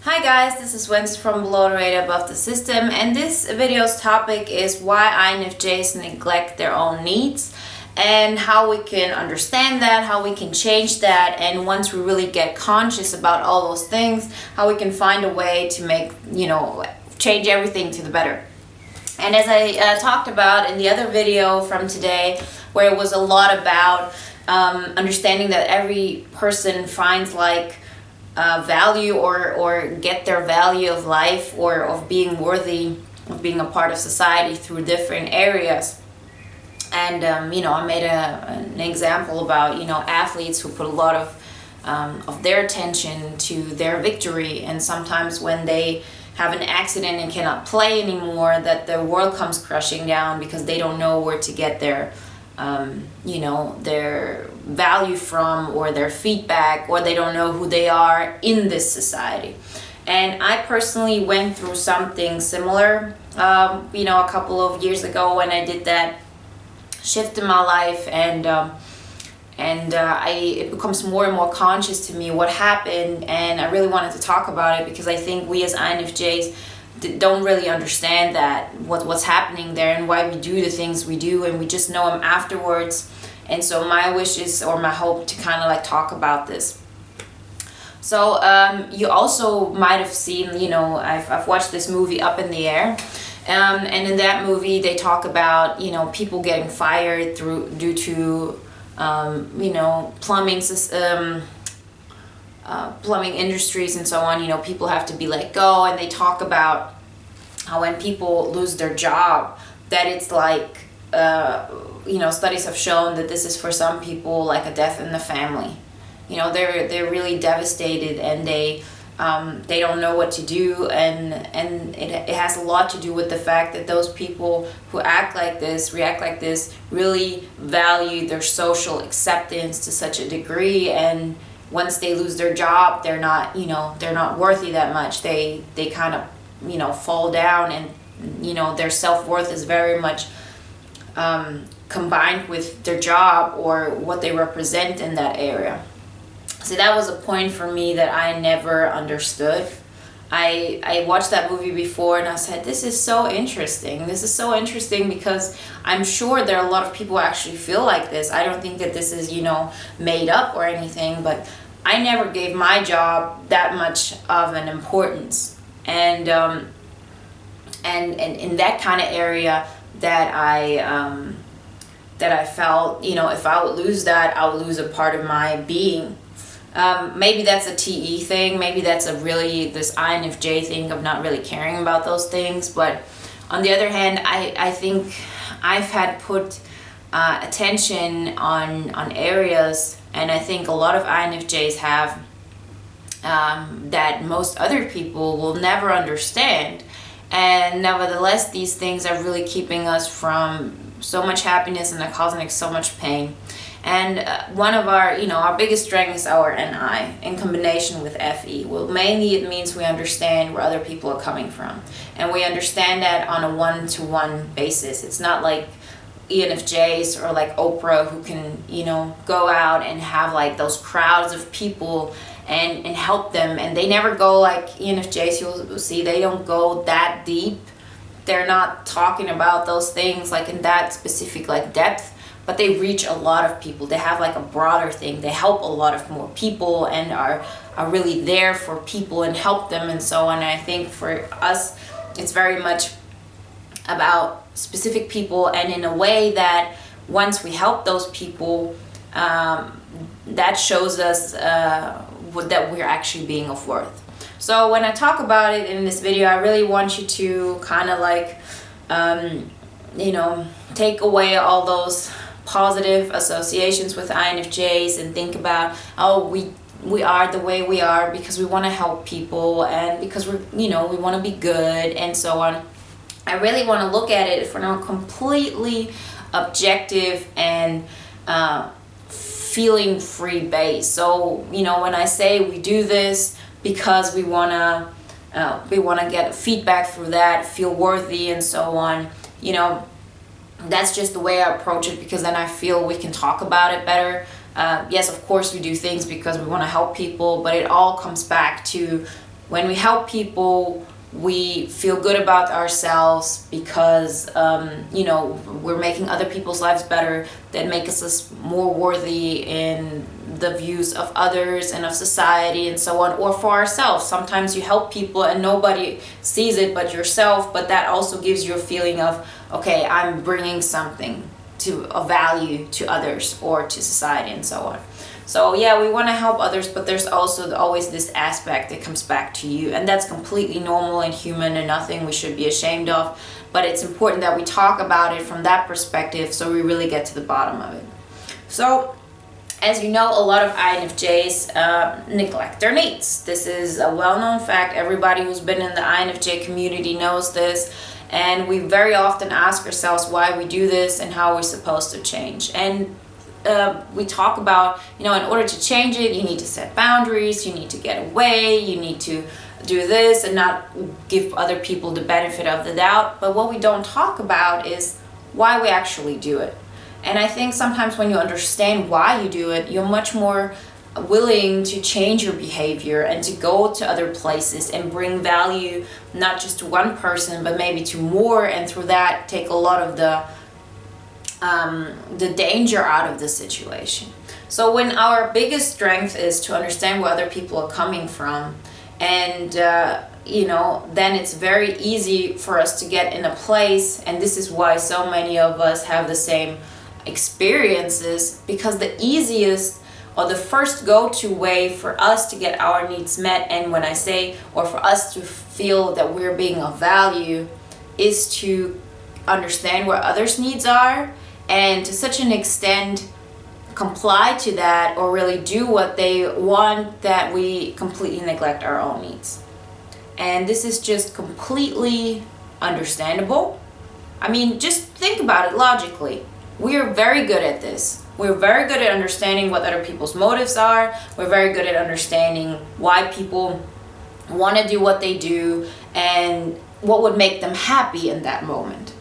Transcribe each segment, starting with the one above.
Hi guys, this is Wenzes from Below the Radar Above the System, and this video's topic is why INFJs neglect their own needs and how we can understand that, how we can change that, and once we really get conscious about all those things, how we can find a way to make, change everything to the better. And as I talked about in the other video from today, where it was a lot about understanding that every person finds value or get their value of life or of being worthy of being a part of society through different areas. And I made an example about athletes who put a lot of their attention to their victory, and sometimes when they have an accident and cannot play anymore, that the world comes crushing down because they don't know where to get their their value from, or their feedback, or they don't know who they are in this society. And I personally went through something similar, a couple of years ago when I did that shift in my life, and it becomes more and more conscious to me what happened, and I really wanted to talk about it because I think we as INFJs don't really understand that what's happening there and why we do the things we do, and we just know them afterwards. And so my wish is, or my hope, to kind of talk about this. So you also might have seen, I've watched this movie Up in the Air, and in that movie they talk about people getting fired due to plumbing system. Plumbing industries and so on, people have to be let go, and they talk about how when people lose their job, that it's studies have shown that this is for some people like a death in the family. They're really devastated, and they don't know what to do, and it has a lot to do with the fact that those people who react like this, really value their social acceptance to such a degree, and once they lose their job, they're not worthy that much. They kind of fall down, and their self-worth is very much combined with their job or what they represent in that area. So that was a point for me that I never understood. I watched that movie before, and I said, this is so interesting. This is so interesting because I'm sure there are a lot of people who actually feel like this. I don't think that this is, made up or anything, but I never gave my job that much of an importance. And in that kind of area that I felt, if I would lose that, I would lose a part of my being. Maybe that's a TE thing, maybe that's this INFJ thing of not really caring about those things, but on the other hand, I think I've had put attention on areas, and I think a lot of INFJs have, that most other people will never understand, and nevertheless these things are really keeping us from so much happiness, and they're causing so much pain. And one of our biggest strength is our NI in combination with FE. Well, mainly it means we understand where other people are coming from, and we understand that on a one-to-one basis. It's not like ENFJs or like Oprah, who can go out and have those crowds of people and help them, and they never go like ENFJs. You'll see they don't go that deep. They're not talking about those things in that specific depth, but they reach a lot of people. They have a broader thing. They help a lot of more people and are really there for people and help them and so on. And I think for us, it's very much about specific people, and in a way that once we help those people, that shows us that we're actually being of worth. So when I talk about it in this video, I really want you to kind of take away all those positive associations with INFJs and think about, we are the way we are because we want to help people, and because we want to be good and so on. I really want to look at it from a completely objective and feeling free base. So when I say we do this because we want to get feedback through that, feel worthy and so on, that's just the way I approach it, because then I feel we can talk about it better. Yes, of course we do things because we want to help people, but it all comes back to When we help people, we feel good about ourselves because we're making other people's lives better. That makes us more worthy in the views of others and of society and so on, or for ourselves. Sometimes you help people and nobody sees it but yourself, but that also gives you a feeling of, okay, I'm bringing something of value to others or to society and so on. So yeah, we want to help others, but there's also always this aspect that comes back to you, and that's completely normal and human and nothing we should be ashamed of. But it's important that we talk about it from that perspective so we really get to the bottom of it. So as you know, a lot of INFJs neglect their needs. This is a well-known fact. Everybody who's been in the INFJ community knows this. And we very often ask ourselves why we do this and how we're supposed to change. And we talk about, in order to change it, you need to set boundaries, you need to get away, you need to do this and not give other people the benefit of the doubt. But what we don't talk about is why we actually do it. And I think sometimes when you understand why you do it, you're much more willing to change your behavior and to go to other places and bring value, not just to one person, but maybe to more, and through that take a lot of the danger out of the situation. So when our biggest strength is to understand where other people are coming from, and then it's very easy for us to get in a place, and this is why so many of us have the same experiences, because the easiest or the first go-to way for us to get our needs met, and when I say, or for us to feel that we're being of value, is to understand where others' needs are, and to such an extent comply to that or really do what they want that we completely neglect our own needs. And this is just completely understandable. I mean, just think about it logically. We are very good at this. We're very good at understanding what other people's motives are. We're very good at understanding why people want to do what they do and what would make them happy in that moment.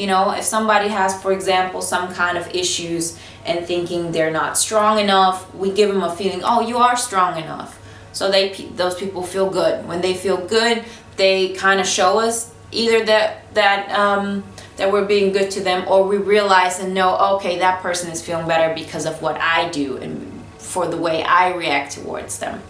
If somebody has, for example, some kind of issues and thinking they're not strong enough, we give them a feeling, oh, you are strong enough. So those people feel good. When they feel good, they kind of show us either that we're being good to them, or we realize and know, okay, that person is feeling better because of what I do and for the way I react towards them.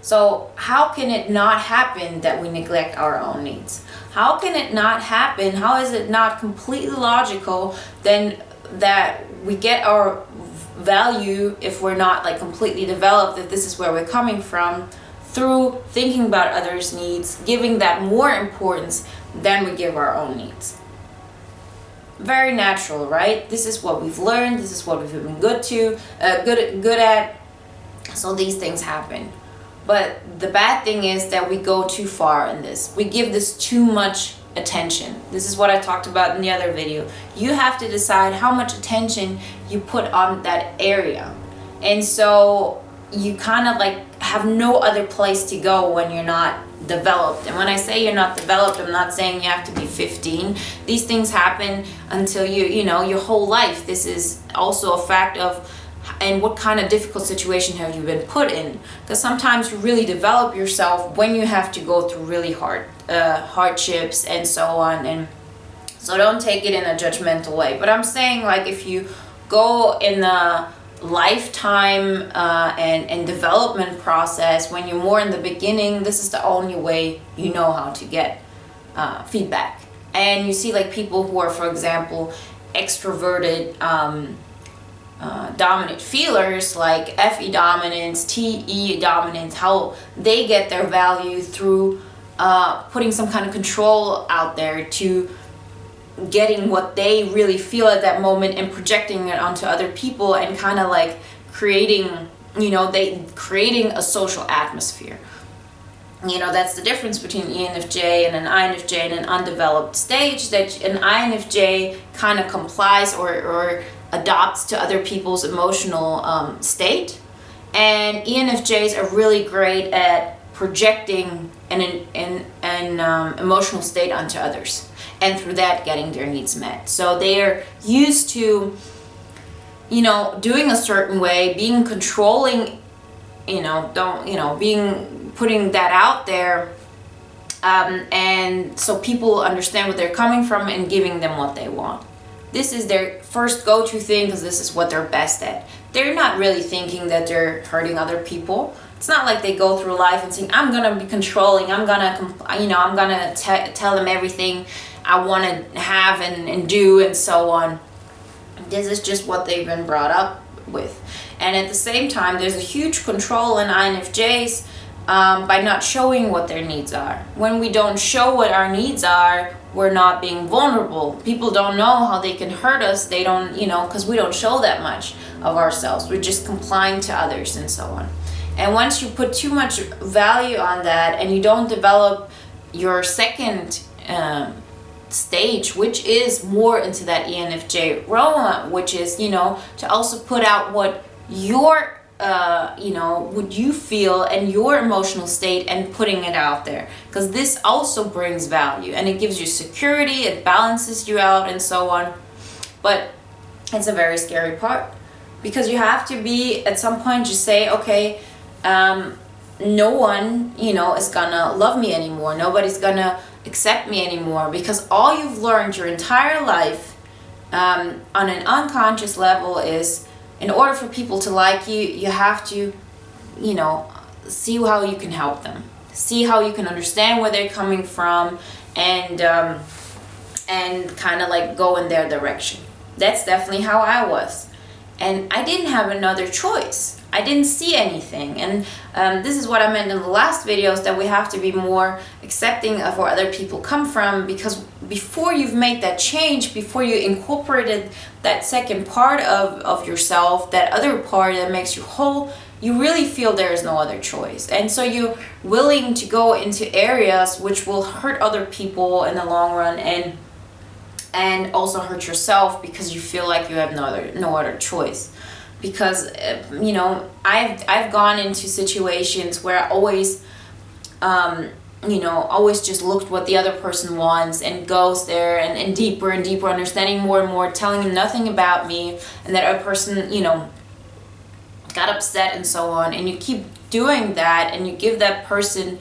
So how can it not happen that we neglect our own needs? How can it not happen? How is it not completely logical then that we get our value, if we're not like completely developed, that this is where we're coming from, through thinking about others' needs, giving that more importance than we give our own needs? Very natural, right? This is what we've learned. This is what we've been good at. So these things happen. But the bad thing is that we go too far in this. We give this too much attention. This is what I talked about in the other video. You have to decide how much attention you put on that area. And so you kind of like have no other place to go when you're not developed. And when I say you're not developed, I'm not saying you have to be 15. These things happen until your whole life. This is also a fact of, and what kind of difficult situation have you been put in? Because sometimes you really develop yourself when you have to go through really hard hardships and so on. And so don't take it in a judgmental way. But I'm saying, like, if you go in a lifetime and development process, when you're more in the beginning, this is the only way you know how to get feedback. And you see, like, people who are, for example, extroverted dominant feelers, like FE dominance, TE dominance, how they get their value through putting some kind of control out there to getting what they really feel at that moment and projecting it onto other people, and kind of like creating a social atmosphere. That's the difference between ENFJ and an INFJ and an undeveloped stage, that an INFJ kind of complies or adopts to other people's emotional state, and ENFJs are really great at projecting an emotional state onto others, and through that getting their needs met. So they're used to doing a certain way, being controlling putting that out there, and so people understand what they're coming from and giving them what they want. This is their first go-to thing because this is what they're best at. They're not really thinking that they're hurting other people. It's not like they go through life and saying, I'm gonna be controlling, I'm gonna tell them everything I want to have and do and so on. This is just what they've been brought up with. And at the same time, there's a huge control in INFJs by not showing what their needs are. When we don't show what our needs are, we're not being vulnerable. People don't know how they can hurt us. They don't, because we don't show that much of ourselves. We're just complying to others and so on. And once you put too much value on that and you don't develop your second stage, which is more into that ENFJ realm, which is, to also put out what your what you feel and your emotional state and putting it out there, because this also brings value and it gives you security, it balances you out and so on. But it's a very scary part, because you have to be at some point just say, okay, no one is gonna love me anymore, nobody's gonna accept me anymore, because all you've learned your entire life on an unconscious level is, in order for people to like you, you have to, see how you can help them, see how you can understand where they're coming from, and kind of like go in their direction. That's definitely how I was, and I didn't have another choice. I didn't see anything, and this is what I meant in the last videos, that we have to be more accepting of where other people come from, because before you've made that change, before you incorporated that second part of yourself, that other part that makes you whole, you really feel there is no other choice. And so you're willing to go into areas which will hurt other people in the long run, and also hurt yourself, because you feel like you have no other choice. Because I've gone into situations where I always always just looked what the other person wants, and goes there and deeper and deeper, understanding more and more, telling them nothing about me, and that other person got upset and so on. And you keep doing that, and you give that person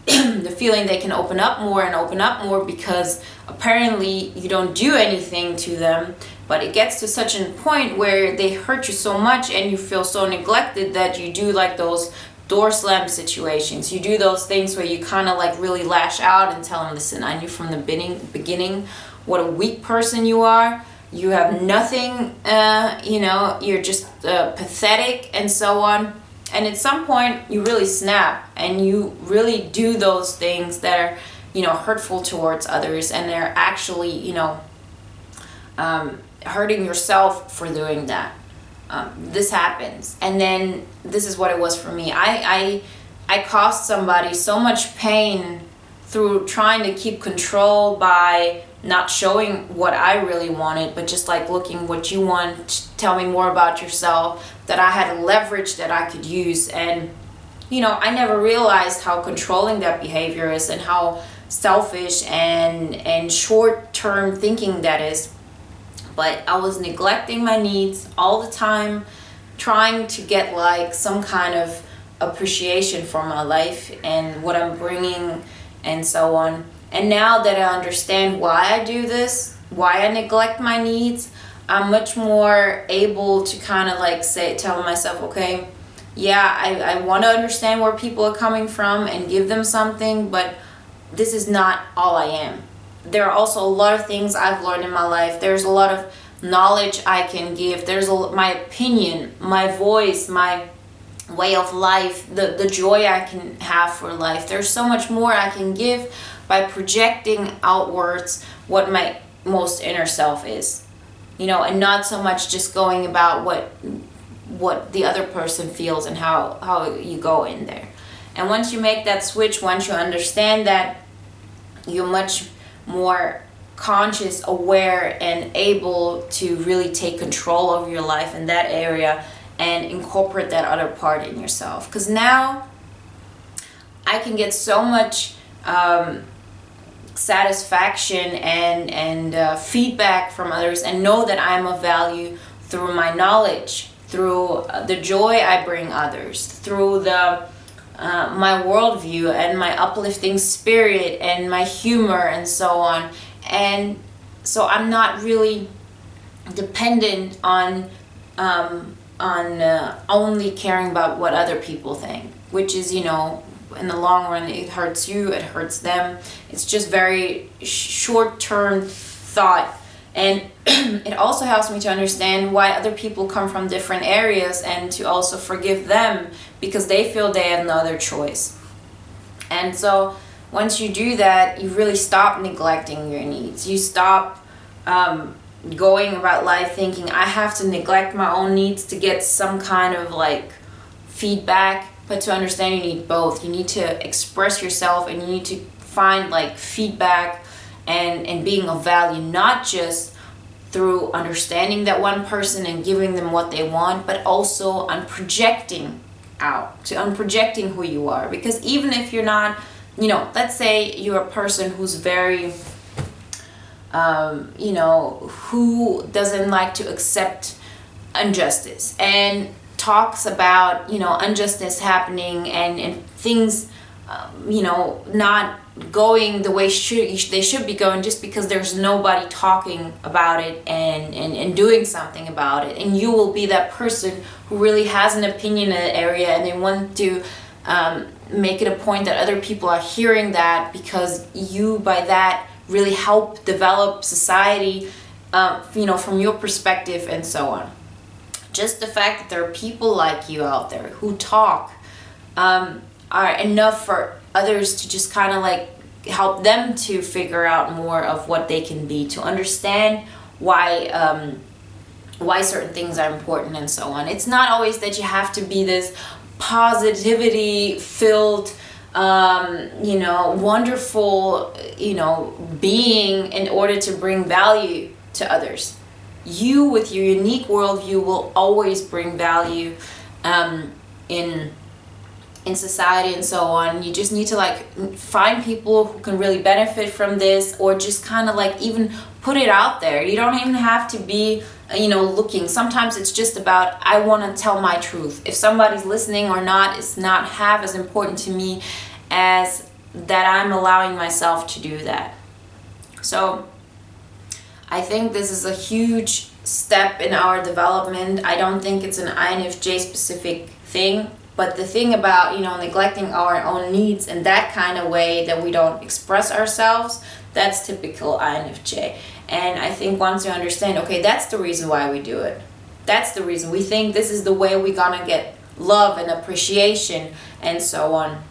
the feeling they can open up more, because apparently you don't do anything to them. But it gets to such a point where they hurt you so much and you feel so neglected that you do like those door slam situations. You do those things where you kind of like really lash out and tell them, listen, I knew from the beginning what a weak person you are. You have nothing, you're just pathetic and so on. And at some point you really snap and you really do those things that are, hurtful towards others, and they're actually, hurting yourself for doing that. This happens, and then this is what it was for me. I caused somebody so much pain through trying to keep control by not showing what I really wanted, but just like looking what you want, tell me more about yourself, that I had a leverage that I could use. And I never realized how controlling that behavior is, and how selfish and short-term thinking that is. But I was neglecting my needs all the time, trying to get like some kind of appreciation for my life and what I'm bringing and so on. And now that I understand why I do this, why I neglect my needs, I'm much more able to kind of like tell myself, okay, yeah, I want to understand where people are coming from and give them something, but this is not all I am. There are also a lot of things I've learned in my life. There's a lot of knowledge I can give. There's my opinion, my voice, my way of life, the joy I can have for life. There's so much more I can give by projecting outwards what my most inner self is, and not so much just going about what the other person feels and how you go in there. And once you make that switch, once you understand that, you're much more conscious, aware, and able to really take control of your life in that area and incorporate that other part in yourself. Because now I can get so much satisfaction and feedback from others, and know that I'm of value through my knowledge, through the joy I bring others, through the my worldview and my uplifting spirit and my humor and so on. And so I'm not really dependent on only caring about what other people think, which is, you know, in the long run, it hurts you, it hurts them. It's just very short-term thought. And it also helps me to understand why other people come from different areas, and to also forgive them because they feel they have no other choice. And so once you do that, you really stop neglecting your needs. You stop going about life thinking, I have to neglect my own needs to get some kind of like feedback. But to understand, you need both. You need to express yourself, and you need to find like feedback and being of value, not just through understanding that one person and giving them what they want, but also on projecting out, on projecting who you are. Because even if you're not, you know, let's say you're a person who's very, you know, who doesn't like to accept injustice and talks about, you know, injustice happening and things, you know, not going the way they should be going, just because there's nobody talking about it and doing something about it. And you will be that person who really has an opinion in an area, and they want to make it a point that other people are hearing that, because you by that really help develop society, you know, from your perspective and so on. Just the fact that there are people like you out there who talk are enough for others to just kind of like help them to figure out more of what they can be, to understand why certain things are important and so on. It's not always that you have to be this positivity filled, you know, wonderful, you know, being in order to bring value to others. You, with your unique worldview, will always bring value in society and so on. You just need to like find people who can really benefit from this, or just kind of like even put it out there. You don't even have to be, you know, looking. Sometimes it's just about, I want to tell my truth. If somebody's listening or not is not half as important to me as that I'm allowing myself to do that. So I think this is a huge step in our development. I don't think it's an INFJ specific thing, but the thing about, you know, neglecting our own needs in that kind of way that we don't express ourselves, that's typical INFJ. And I think once you understand, okay, that's the reason why we do it. That's the reason. We think this is the way we're gonna get love and appreciation and so on.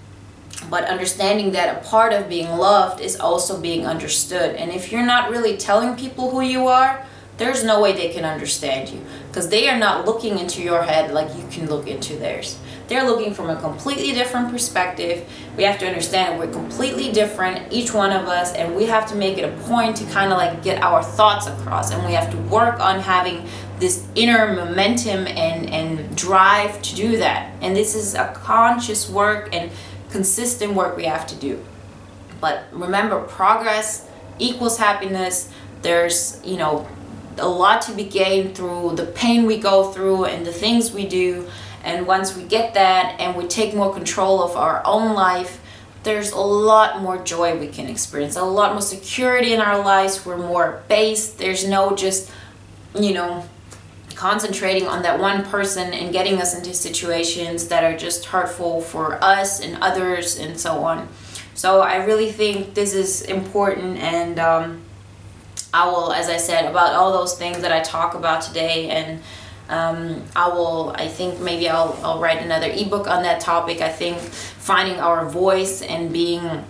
But understanding that a part of being loved is also being understood. And if you're not really telling people who you are, there's no way they can understand you, because they are not looking into your head like you can look into theirs. They're looking from a completely different perspective. We have to understand we're completely different, each one of us, and we have to make it a point to kind of like get our thoughts across, and we have to work on having this inner momentum and drive to do that. And this is a conscious work and consistent work we have to do. But remember, progress equals happiness. There's, you know, a lot to be gained through the pain we go through and the things we do. And once we get that and we take more control of our own life, there's a lot more joy we can experience, a lot more security in our lives. We're more based. There's no just, you know, concentrating on that one person and getting us into situations that are just hurtful for us and others and so on. So I really think this is important, and I will, as I said, about all those things that I talk about today, and I think maybe I'll write another ebook on that topic. I think finding our voice and being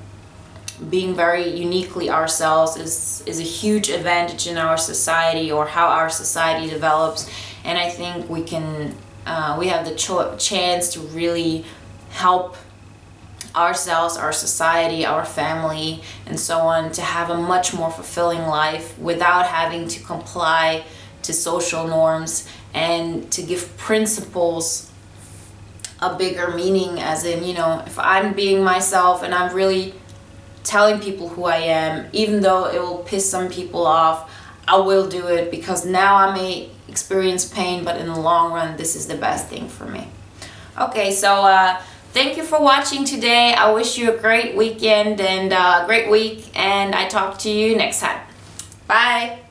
very uniquely ourselves is a huge advantage in our society, or how our society develops. And I think we have the chance to really help ourselves, our society, our family, and so on, to have a much more fulfilling life without having to comply to social norms, and to give principles a bigger meaning, as in, you know, if I'm being myself and I'm really telling people who I am, even though it will piss some people off, I will do it, because now I may experience pain, but in the long run, this is the best thing for me. Okay, so thank you for watching today. I wish you a great weekend and a great week, and I talk to you next time. Bye.